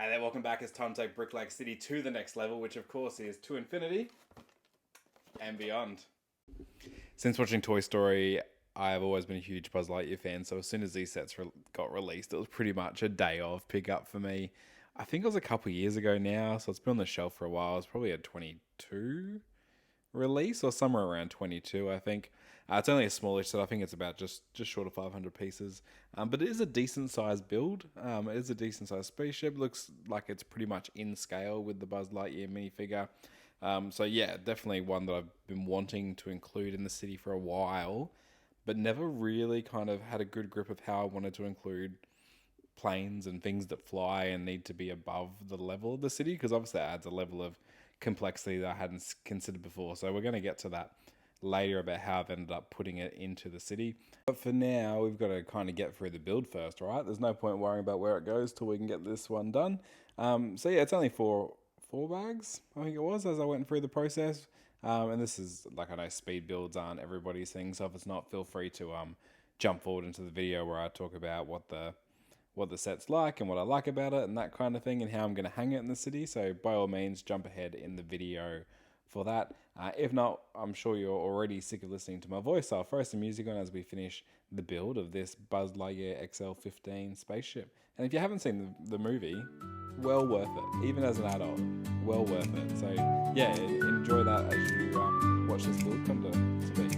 Hey there, welcome back. It's time to take Brick Lake City to the next level, which of course is to infinity and beyond. Since watching Toy Story, I've always been a huge Buzz Lightyear fan, so as soon as these sets got released, it was pretty much a day of pickup for me. I think it was a couple of years ago now, so it's been on the shelf for a while. It's probably a 22 release or somewhere around 22, I think. It's only a smallish set. I think it's about just short of 500 pieces, but it is a decent sized build. It is a decent sized spaceship. Looks like it's pretty much in scale with the Buzz Lightyear minifigure. So yeah, definitely one that I've been wanting to include in the city for a while, but never really kind of had a good grip of how I wanted to include planes and things that fly and need to be above the level of the city, because obviously that adds a level of complexity that I hadn't considered before. So we're going to get to that later about how I've ended up putting it into the city. But for now, we've got to kind of get through the build first, right? There's no point worrying about where it goes till we can get this one done. So yeah, it's only four bags, I think it was, as I went through the process. And this is, like, I know speed builds aren't everybody's thing, so if it's not, feel free to jump forward into the video where I talk about what the set's like and what I like about it and that kind of thing, and how I'm going to hang it in the city. So by all means, jump ahead in the video for that. If not, I'm sure you're already sick of listening to my voice, so I'll throw some music on as we finish the build of this Buzz Lightyear XL15 spaceship. And if you haven't seen the movie, well worth it. Even as an adult, well worth it. So yeah, enjoy that as you watch this build come to be.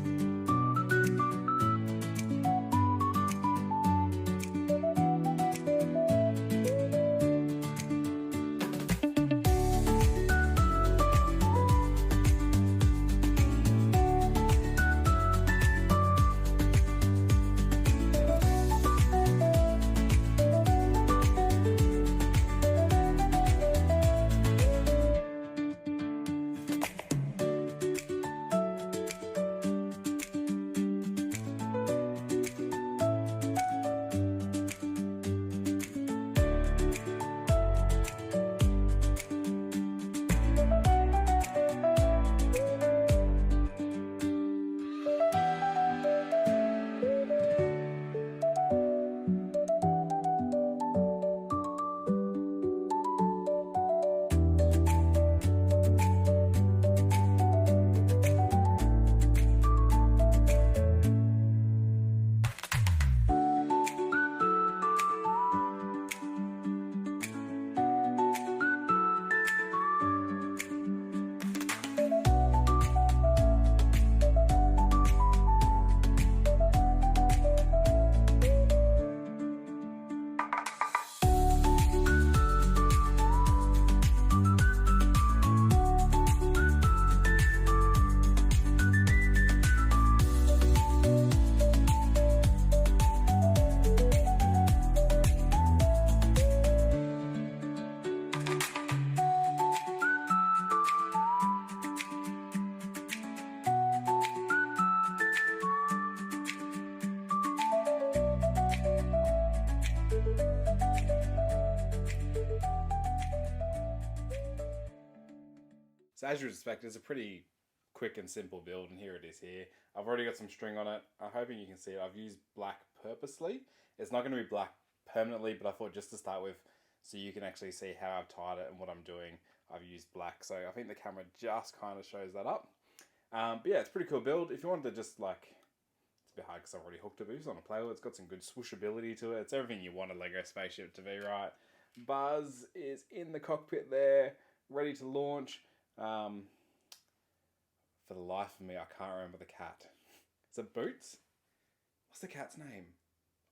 So as you would expect, it's a pretty quick and simple build, and here it is here. I've already got some string on it. I'm hoping you can see it. I've used black purposely. It's not going to be black permanently, but I thought just to start with, so you can actually see how I've tied it and what I'm doing, I've used black. So I think the camera just kind of shows that up. But yeah, it's a pretty cool build. If you wanted to just, like, it's a bit hard because I've already hooked it, but it's on a play with. It's got some good swooshability to it. It's everything you want a Lego spaceship to be, right? Buzz is in the cockpit there, ready to launch. For the life of me, I can't remember the cat. Is it Boots? What's the cat's name?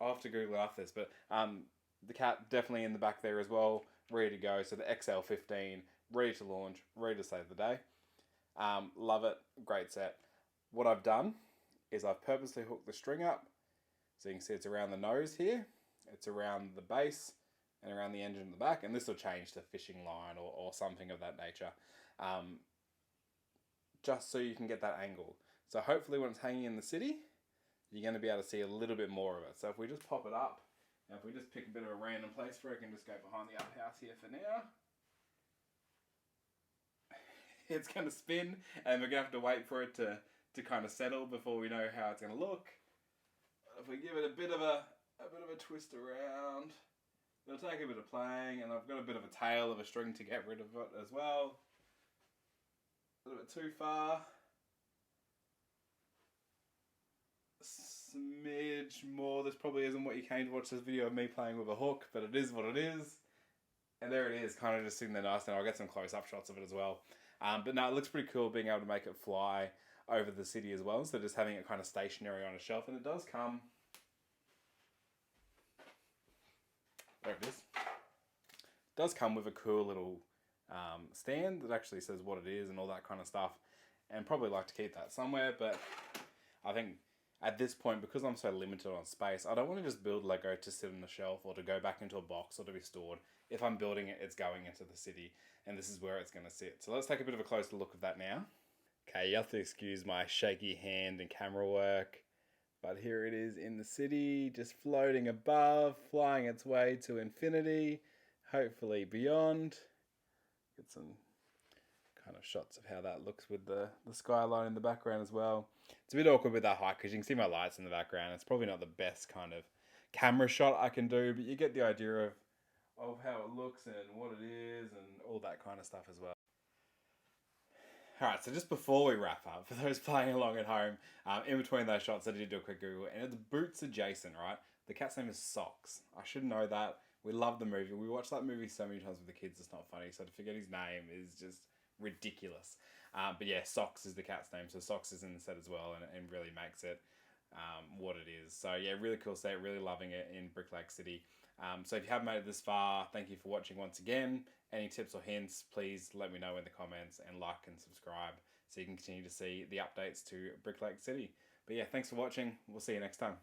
I'll have to Google after this, but the cat definitely in the back there as well, ready to go. So the XL15, ready to launch, ready to save the day. Love it, great set. What I've done is I've purposely hooked the string up, so you can see it's around the nose here, it's around the base, and around the engine in the back, and this will change to fishing line or something of that nature. Just so you can get that angle. So hopefully when it's hanging in the city, you're going to be able to see a little bit more of it. So if we just pop it up, and if we just pick a bit of a random place where I can just go behind the outhouse here for now. It's going to spin, and we're going to have to wait for it to kind of settle before we know how it's going to look. If we give it a bit of a twist around, It'll take a bit of playing, and I've got a bit of a tail of a string to get rid of it as well. A little bit too far. Smidge more. This probably isn't what you came to watch this video of me playing with a hook, but it is what it is. And there it is, kind of just sitting there nice. Now I'll get some close-up shots of it as well. But no, it looks pretty cool being able to make it fly over the city as well, instead of just having it kind of stationary on a shelf. And it does come... There it is. It does come with a cool little stand that actually says what it is and all that kind of stuff. And probably like to keep that somewhere, but I think at this point, because I'm so limited on space, I don't want to just build Lego to sit on the shelf or to go back into a box or to be stored. If I'm building it, it's going into the city, and this is where it's going to sit. So let's take a bit of a closer look of that now. Okay, you have to excuse my shaky hand and camera work, but here it is in the city, just floating above, flying its way to infinity, hopefully beyond. Get some kind of shots of how that looks with the skyline in the background as well. It's a bit awkward with that height because you can see my lights in the background. It's probably not the best kind of camera shot I can do, but you get the idea of how it looks and what it is and all that kind of stuff as well. Alright, so just before we wrap up, for those playing along at home, in between those shots I did do a quick Google, and it's Boots adjacent, right? The cat's name is Socks. I should know that. We love the movie. We watched that movie so many times with the kids, it's not funny, so to forget his name is just ridiculous. But yeah, Socks is the cat's name, so Socks is in the set as well, and really makes it what it is. So yeah, really cool set, really loving it in Brick Lake City. So if you haven't made it this far, thank you for watching once again. Any tips or hints, please let me know in the comments, and like and subscribe so you can continue to see the updates to Brick Lake City. But yeah, thanks for watching. We'll see you next time.